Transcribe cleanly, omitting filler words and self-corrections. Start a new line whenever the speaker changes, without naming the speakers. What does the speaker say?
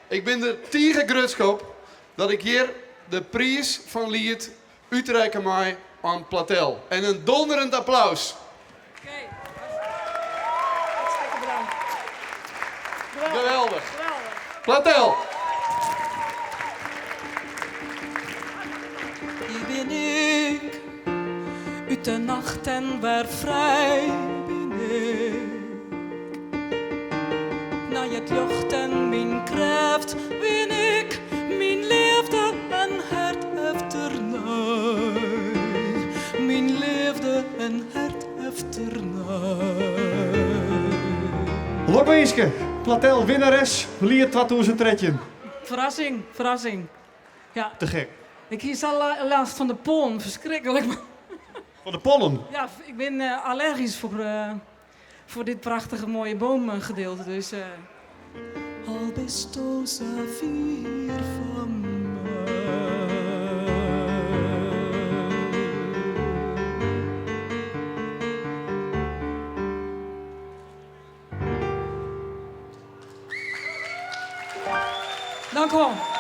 Ik ben er tegen grutskop dat ik hier de prijs van lied uitreiken mij aan Platel. En een donderend applaus.
Oké. Hartstikke bedankt.
Geweldig.
Geweldig.
Platel.
Hier ben ik, uit de nacht en waar vrij ben ik. Na het jocht en mijn kracht ben ik, mijn liefde en hart efternij. Mijn liefde en hart efternij.
Lobbeeske, Platel winnares, lied 2013.
Verrassing, verrassing. Ja,
Te gek.
ik kies al last van de pollen, verschrikkelijk.
Van de pollen.
Ja, ik ben allergisch voor dit prachtige mooie boomgedeelte, dus... Al bist du zo ver van mij. Dank u wel.